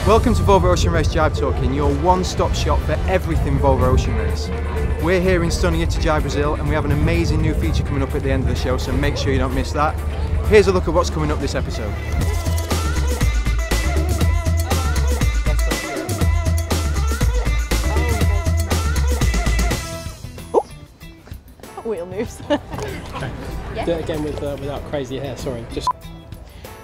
Welcome to Volvo Ocean Race Gybe Talking, your one-stop shop for everything Volvo Ocean Race. We're here in stunning Itajaí, Brazil, and we have an amazing new feature coming up at the end of the show, so make sure you don't miss that. Here's a look at what's coming up this episode. Wheel moves. Yeah. Do it again without crazy hair, sorry. Just.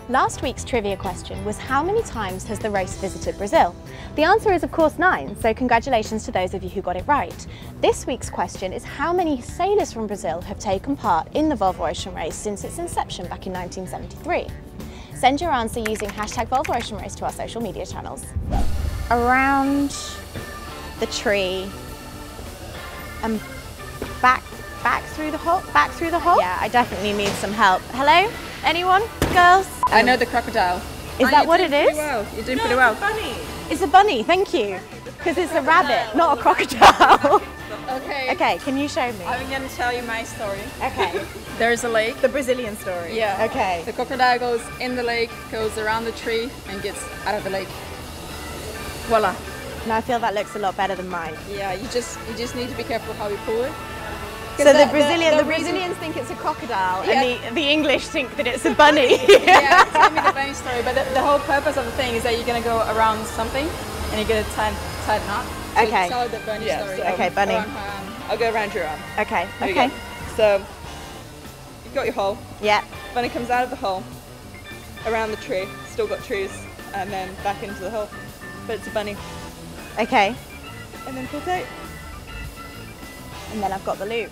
Last week's trivia question was, how many times has the race visited Brazil? The answer is of course 9, so congratulations to those of you who got it right. This week's question is, how many sailors from Brazil have taken part in the Volvo Ocean Race since its inception back in 1973? Send your answer using hashtag Volvo Ocean Race to our social media channels. Around the tree and back through the hole? Back through the hole? Yeah, I definitely need some help. Hello? Anyone? Girls? I know the crocodile. Is that what it is? Pretty well. You're doing pretty well. It's a bunny. It's a bunny, thank you. Because it's a rabbit, not a crocodile. Okay. Okay, can you show me? I'm going to tell you my story. Okay. There's a lake. The Brazilian story. Yeah. Okay. The crocodile goes in the lake, goes around the tree, and gets out of the lake. Voila. Now I feel that looks a lot better than mine. Yeah, you just need to be careful how you pull it. So the Brazilians think it's a crocodile, yeah, and the English think that it's a bunny. Yeah, tell me the bunny story. But the whole purpose of the thing is that you're going to go around something, and you're going to tie a knot. So Okay. tell the bunny story. So, okay, bunny. I'll go around your arm. Okay. There you Okay. go. So you've got your hole. Yeah. Bunny comes out of the hole, around the tree. Still got trees, and then back into the hole. But it's a bunny. Okay. And then pull tight. And then I've got the loop.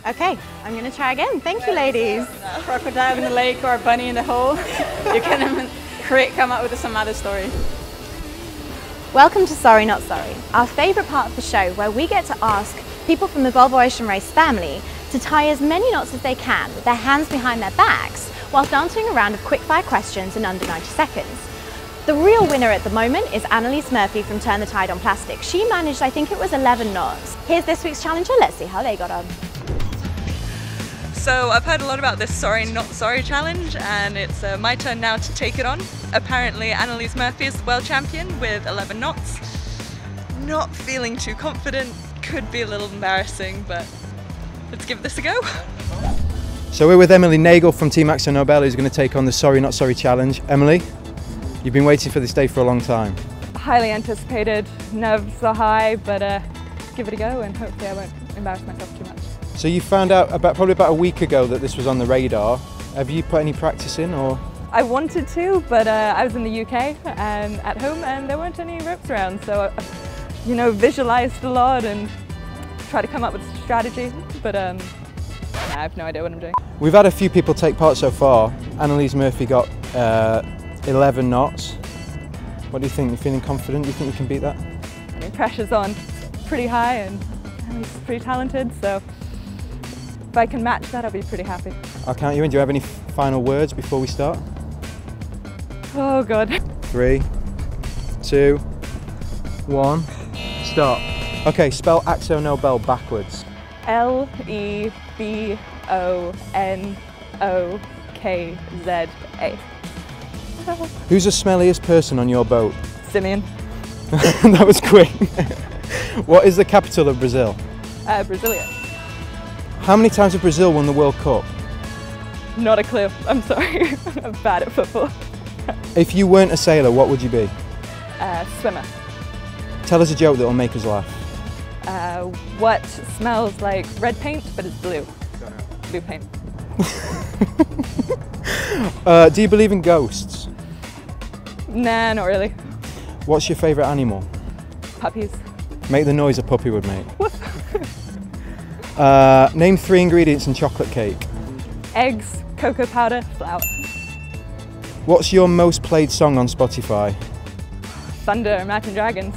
Okay, I'm going to try again. Thank you, ladies. Crocodile in the lake or a bunny in the hole. You can come up with some other story. Welcome to Sorry Not Sorry, our favourite part of the show, where we get to ask people from the Volvo Ocean Race family to tie as many knots as they can with their hands behind their backs whilst answering a round of quick-fire questions in under 90 seconds. The real winner at the moment is Annalise Murphy from Turn the Tide on Plastic. She managed, I think it was 11 knots. Here's this week's challenger. Let's see how they got on. So I've heard a lot about this Sorry Not Sorry challenge, and it's my turn now to take it on. Apparently Annalise Murphy is the world champion with 11 knots. Not feeling too confident, could be a little embarrassing, but let's give this a go. So we're with Emily Nagel from Team Axel Nobel, who's going to take on the Sorry Not Sorry challenge. Emily, you've been waiting for this day for a long time. Highly anticipated, nerves are high, but give it a go and hopefully I won't embarrass myself too much. So you found out probably about a week ago that this was on the radar. Have you put any practice in, or? I wanted to, but I was in the UK and at home and there weren't any ropes around, so visualized a lot and tried to come up with a strategy, but I have no idea what I'm doing. We've had a few people take part so far. Annalise Murphy got 11 knots. What do you think? You feeling confident? Do you think you can beat that? I mean, pressure's on pretty high and he's pretty talented, so if I can match that, I'll be pretty happy. I'll count you in. Do you have any final words before we start? Oh God. 3, 2, 1, start. Okay, spell Axel Nobel backwards. Lebonokza. Who's the smelliest person on your boat? Simeon. That was quick. What is the capital of Brazil? Brasilia. How many times have Brazil won the World Cup? Not a clue. I'm sorry. I'm bad at football. If you weren't a sailor, what would you be? Swimmer. Tell us a joke that will make us laugh. What smells like red paint but it's blue? Blue paint. Do you believe in ghosts? Nah, not really. What's your favourite animal? Puppies. Make the noise a puppy would make. Name 3 ingredients in chocolate cake. Eggs, cocoa powder, flour. What's your most played song on Spotify? Thunder, Imagine Dragons.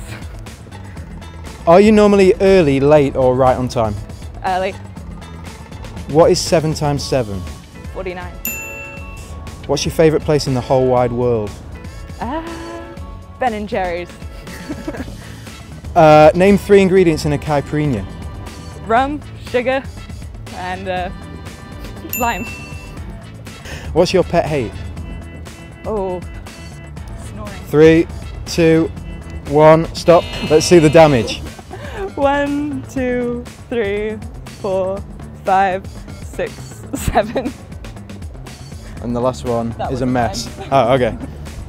Are you normally early, late or right on time? Early. What is 7 times 7? 49. What's your favourite place in the whole wide world? Ben & Jerry's. Name 3 ingredients in a caipirinha. Rum, sugar, and lime. What's your pet hate? Oh, snoring. 3, 2, 1, stop. Let's see the damage. 1, 2, 3, 4, 5, 6, 7. And the last one That is a was mess. fine. Oh, okay.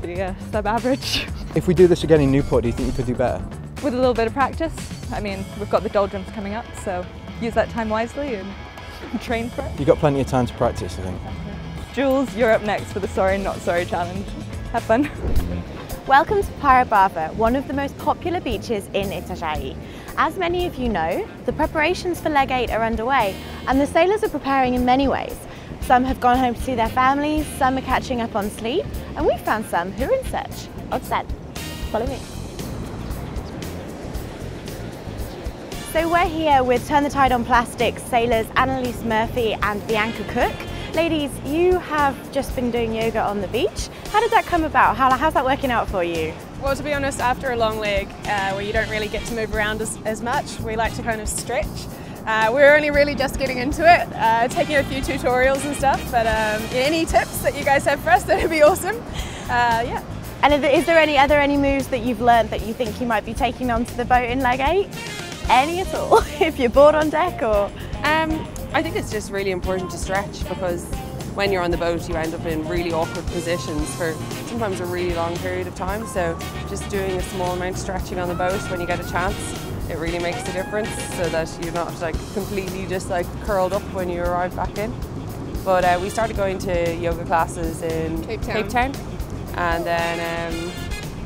Yeah, sub-average. If we do this again in Newport, do you think you could do better? With a little bit of practice. I mean, we've got the doldrums coming up, so use that time wisely and train for it. You've got plenty of time to practice, I think. Jules, you're up next for the Sorry Not Sorry challenge. Have fun. Welcome to Praia Brava, one of the most popular beaches in Itajaí. As many of you know, the preparations for Leg 8 are underway and the sailors are preparing in many ways. Some have gone home to see their families, some are catching up on sleep, and we found some who are in search of sun. Follow me. So we're here with Turn the Tide on Plastic sailors Annalise Murphy and Bianca Cook. Ladies, you have just been doing yoga on the beach. How did that come about? How's that working out for you? Well, to be honest, after a long leg where you don't really get to move around as much, we like to kind of stretch. We're only really just getting into it, taking a few tutorials and stuff, but any tips that you guys have for us, that would be awesome. Yeah. And are there any moves that you've learned that you think you might be taking onto the boat in Leg 8? Any at all? If you're bored on deck or? I think it's just really important to stretch because when you're on the boat you end up in really awkward positions for sometimes a really long period of time, so just doing a small amount of stretching on the boat when you get a chance, it really makes a difference so that you're not like completely just like curled up when you arrive back in. But we started going to yoga classes in Cape Town and then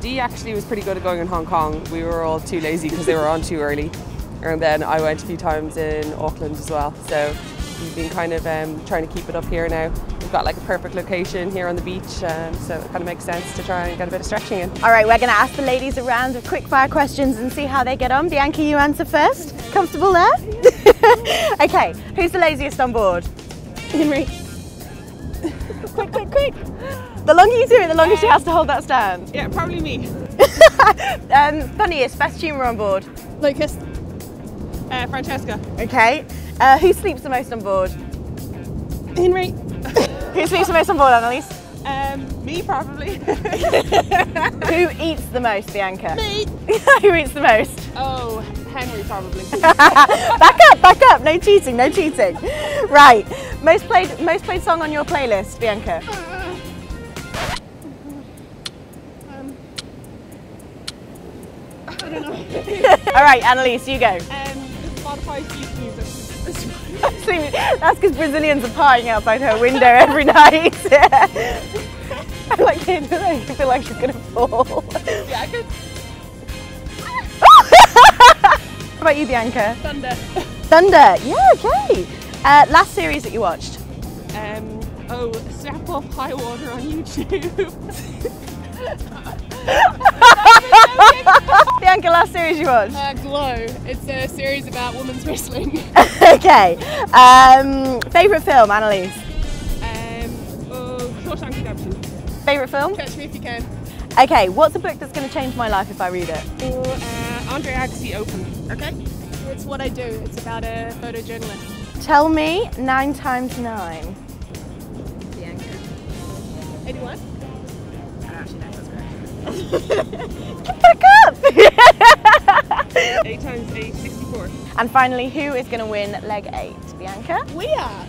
Dee actually was pretty good at going in Hong Kong. We were all too lazy because they were on too early. And then I went a few times in Auckland as well. So we've been kind of trying to keep it up here now. We've got like a perfect location here on the beach, so it kind of makes sense to try and get a bit of stretching in. All right, we're going to ask the ladies a round of quick fire questions and see how they get on. Bianca, you answer first. Comfortable there? Okay, who's the laziest on board? Henry. Quick, quick, quick. The longer you do it, the longer she has to hold that stand. Yeah, probably me. Funniest, best humour on board? Lucas. Francesca. Okay. Who sleeps the most on board? Henry. Who sleeps the most on board, Annalise? Me probably. Who eats the most, Bianca? Me. Who eats the most? Oh, Henry probably. Back up, no cheating, no cheating. Right, most played song on your playlist, Bianca? I don't know. All right, Annalise, you go. Spotify sleep music. That's because Brazilians are partying outside her window every night. I like it, I feel like she's gonna fall. Yeah, I could. What about you, Bianca? Thunder. Thunder, yeah, okay. Last series that you watched? Step Up High Water on YouTube. Bianca, last series you watched? Glow. It's a series about women's wrestling. Okay. Favourite film, Annalise? Shawshank Redemption. Favourite film? Catch Me If You Can. Okay, what's a book that's going to change my life if I read it? Andre Agassi Open. Okay. It's what I do. It's about a photojournalist. Tell me 9 times 9. Bianca. 81? Back up! 8 times 8, 64. And finally, who is going to win Leg 8? Bianca? We are.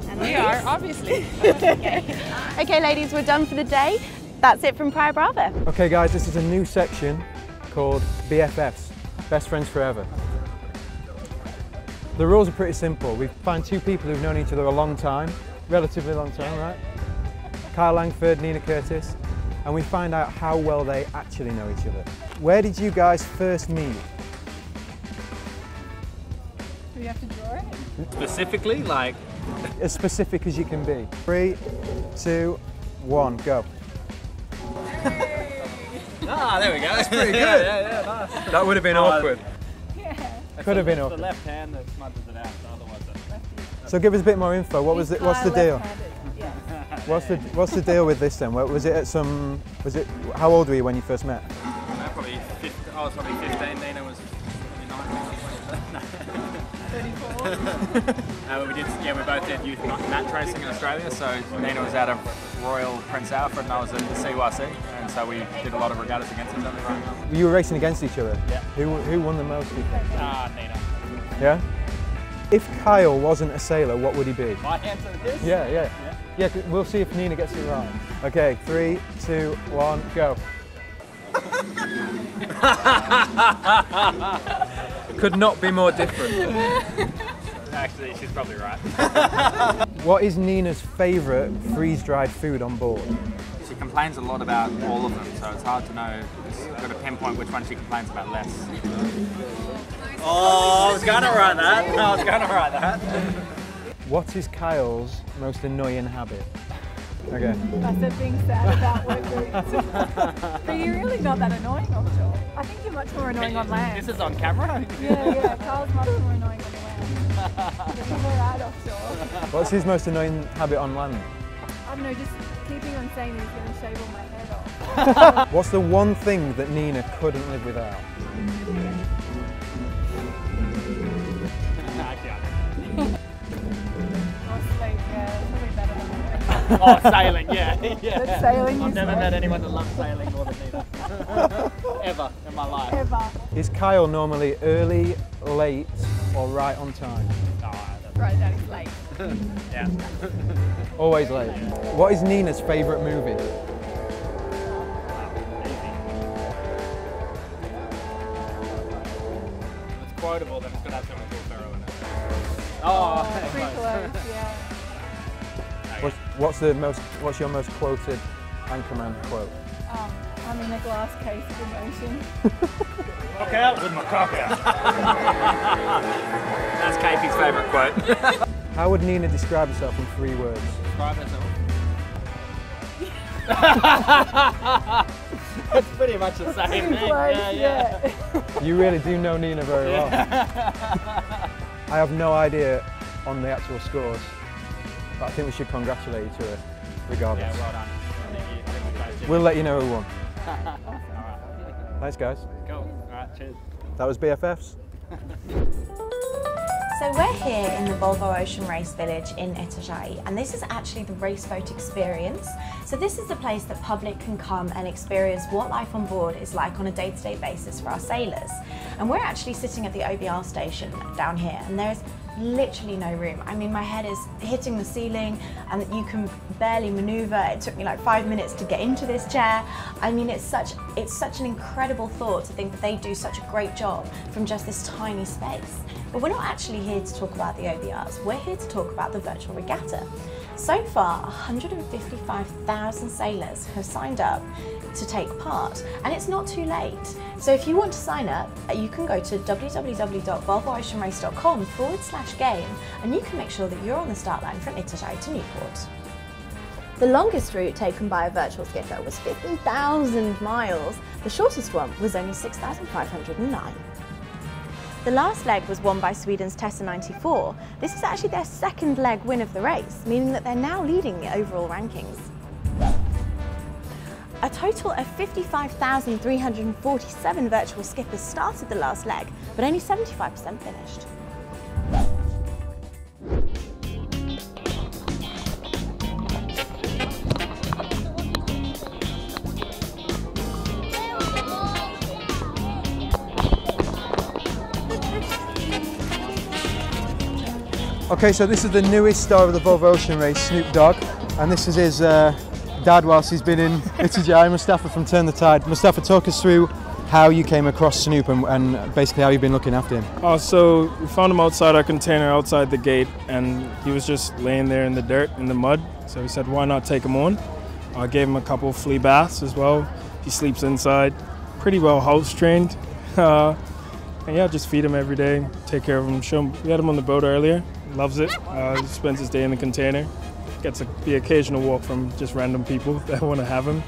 And we are, obviously. Okay, ladies, we're done for the day. That's it from Praia Brava. Okay guys, this is a new section called BFFs, Best Friends Forever. The rules are pretty simple. We find 2 people who've known each other a long time, relatively long time, right? Kyle Langford, Nina Curtis, and we find out how well they actually know each other. Where did you guys first meet? Do we have to draw it? Specifically, like? As specific as you can be. 3, 2, 1, go. Ah, there we go. That's pretty good. Yeah, nice. That would have been awkward. Yeah. Could have been It's awkward. the left hand that smudges it out, otherwise So give us a bit more info. What's the deal? What's the deal with this then? Was it at how old were you when you first met? probably 15, I was probably 15, Nina was probably 19. 34. We both did youth nat racing in Australia, so Nina was out of Royal Prince Alfred and I was at the CYC. And and so we did a lot of regattas against each other. You were racing against each other? Yeah. Who won the most, do you think? Nina. Yeah? If Kyle wasn't a sailor, what would he be? My answer is? Yeah, we'll see if Nina gets it right. Okay, 3, 2, 1, go. Could not be more different. Actually, she's probably right. What is Nina's favourite freeze-dried food on board? She complains a lot about all of them, so it's hard to know. You've got to pinpoint which one she complains about less. Oh, I was going to write that. What is Kyle's most annoying habit? Okay. That's the thing sad about wet boots. But you're really not that annoying offshore. I think you're much more annoying on land. This is on camera? Yeah, Carl's much more annoying on the land. But you're more out offshore. What's his most annoying habit on land? I don't know, just keeping on saying he's going to shave all my head off. What's the one thing that Nina couldn't live without? Oh, sailing, yeah. That's sailing. I've never met anyone that loves sailing more than Nina. Ever in my life. Ever. Is Kyle normally early, late, or right on time? Right, that is late. Yeah. Always late. What is Nina's favourite movie? It's quotable, then it's going to have something called thorough in it. Oh, pretty close, yeah. What's your most quoted Anchorman quote? I'm in a glass case of emotion. Cock out with my cock out. That's Katie's favourite quote. How would Nina describe herself in 3 words? Describe herself. It's pretty much the same thing. Yeah. You really do know Nina very well. I have no idea on the actual scores, but I think we should congratulate each other regardless. Yeah, well done. We'll let you know who won. Alright. Thanks, guys. Cool. Alright, cheers. That was BFFs. So we're here in the Volvo Ocean Race Village in Itajaí, and this is actually the race boat experience. So this is the place that public can come and experience what life on board is like on a day-to-day basis for our sailors. And we're actually sitting at the OBR station down here, and there's literally no room. I mean, my head is hitting the ceiling and you can barely maneuver. It took me like 5 minutes to get into this chair. I mean, it's such an incredible thought to think that they do such a great job from just this tiny space. But we're not actually here to talk about the OBRs. We're here to talk about the virtual regatta. So far, 155,000 sailors have signed up to take part, and it's not too late. So if you want to sign up, you can go to www.volvooceanrace.com/game, and you can make sure that you're on the start line from Itajaí to Newport. The longest route taken by a virtual skipper was 15,000 miles. The shortest one was only 6,509. The last leg was won by Sweden's Tessa 94. This is actually their second leg win of the race, meaning that they're now leading the overall rankings. A total of 55,347 virtual skippers started the last leg, but only 75% finished. Okay, so this is the newest star of the Volvo Ocean Race, Snoop Dogg, and this is his dad whilst he's been in Itajaí. Mustafa from Turn the Tide. Mustafa, talk us through how you came across Snoop and basically how you've been looking after him. So we found him outside our container, outside the gate, and he was just laying there in the dirt, in the mud. So we said, why not take him on? I gave him a couple of flea baths as well. He sleeps inside, pretty well house trained. And yeah, just feed him every day, take care of him, show him. We had him on the boat earlier, loves it. He spends his day in the container. Gets the occasional walk from just random people that want to have him.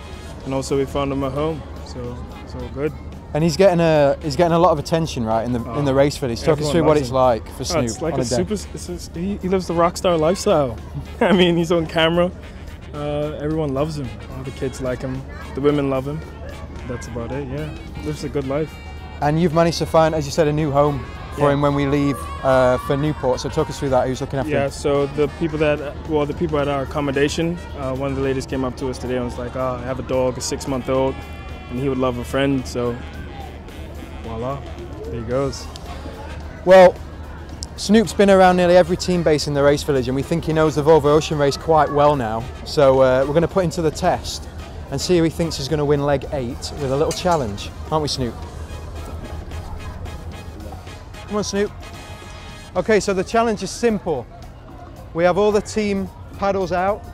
And also we found him a home, so it's all good. And he's getting a lot of attention, right, in the race village. Talk us through what it's like for Snoop. It's like he lives the rock star lifestyle. I mean, he's on camera. Everyone loves him. All the kids like him. The women love him. That's about it. Yeah, lives a good life. And you've managed to find, as you said, a new home for him when we leave for Newport. So talk us through that. Who's looking after him? Yeah, so the people at our accommodation, one of the ladies came up to us today and was like, oh, I have a dog, a 6-month-old, and he would love a friend, so voila, there he goes. Well, Snoop's been around nearly every team base in the race village, and we think he knows the Volvo Ocean Race quite well now. So we're going to put him to the test and see who he thinks is going to win leg 8 with a little challenge. Aren't we, Snoop? Come on, Snoop. Okay, so the challenge is simple. We have all the team paddles out.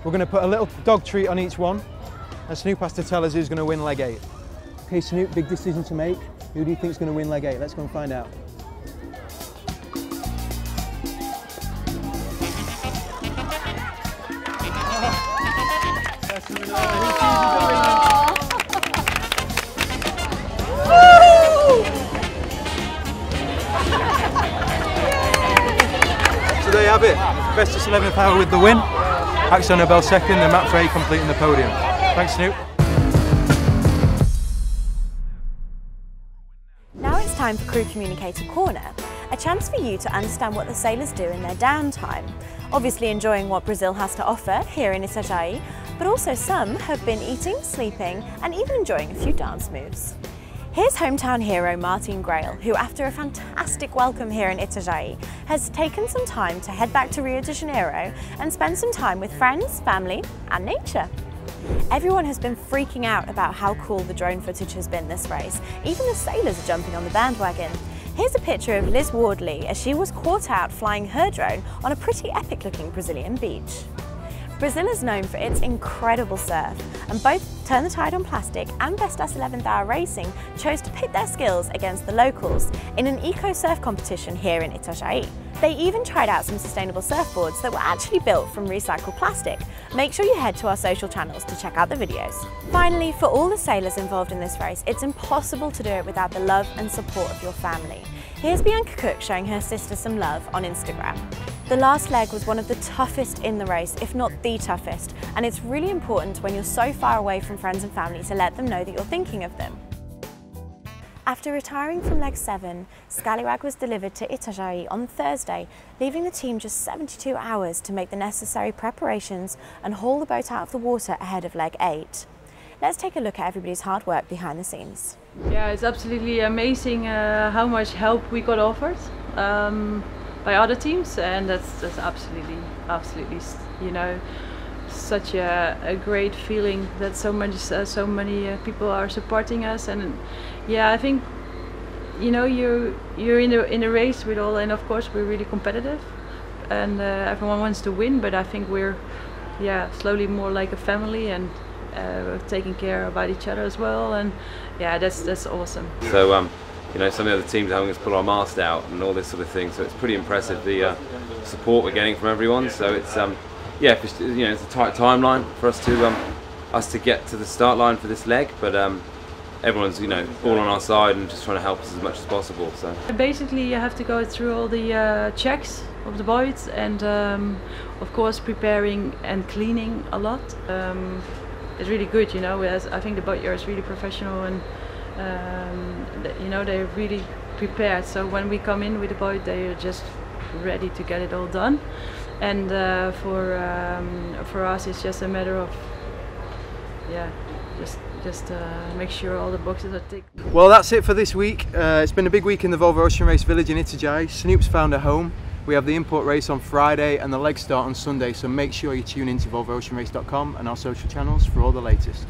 We're going to put a little dog treat on each one, and Snoop has to tell us who's going to win leg 8. Okay, Snoop, big decision to make. Who do you think is going to win leg 8? Let's go and find out. So there you have it. Bestest 11th hour with the win. Axel Nobel second and Matt Frey completing the podium. Thanks, Snoop. Now it's time for Crew Communicator Corner, a chance for you to understand what the sailors do in their downtime. Obviously enjoying what Brazil has to offer here in Itajaí, but also some have been eating, sleeping and even enjoying a few dance moves. Here's hometown hero Martine Grael, who after a fantastic welcome here in Itajaí has taken some time to head back to Rio de Janeiro and spend some time with friends, family and nature. Everyone has been freaking out about how cool the drone footage has been this race. Even the sailors are jumping on the bandwagon. Here's a picture of Liz Wardley as she was caught out flying her drone on a pretty epic looking Brazilian beach. Brazil is known for its incredible surf, and both Turn the Tide on Plastic and Bestas 11th Hour Racing chose to pit their skills against the locals in an eco-surf competition here in Itajaí. They even tried out some sustainable surfboards that were actually built from recycled plastic. Make sure you head to our social channels to check out the videos. Finally, for all the sailors involved in this race, it's impossible to do it without the love and support of your family. Here's Bianca Cook showing her sister some love on Instagram. The last leg was one of the toughest in the race, if not the toughest, and it's really important when you're so far away from friends and family to let them know that you're thinking of them. After retiring from leg 7, Scallywag was delivered to Itajaí on Thursday, leaving the team just 72 hours to make the necessary preparations and haul the boat out of the water ahead of leg 8. Let's take a look at everybody's hard work behind the scenes. Yeah, it's absolutely amazing how much help we got offered by other teams, and that's absolutely, you know, such a great feeling that so many people are supporting us. And yeah, I think, you know, you're in a race with all, and of course we're really competitive, and everyone wants to win. But I think we're, yeah, slowly more like a family, and we're taking care about each other as well. And yeah, that's awesome. So you know, some of the other teams are having us pull our mast out and all this sort of thing. So it's pretty impressive the support we're getting from everyone. So it's yeah, you know, it's a tight timeline for us to get to the start line for this leg, but everyone's, you know, all on our side and just trying to help us as much as possible. So basically, you have to go through all the checks of the boat, and of course preparing and cleaning a lot. It's really good, you know. I think the boatyard is really professional, and you know, they're really prepared. So when we come in with the boat, they are just ready to get it all done. And for us, it's just a matter of, yeah, just make sure all the boxes are ticked. Well, that's it for this week. It's been a big week in the Volvo Ocean Race Village in Itajaí. Snoop's found a home. We have the import race on Friday and the leg start on Sunday, so make sure you tune into volvooceanrace.com and our social channels for all the latest.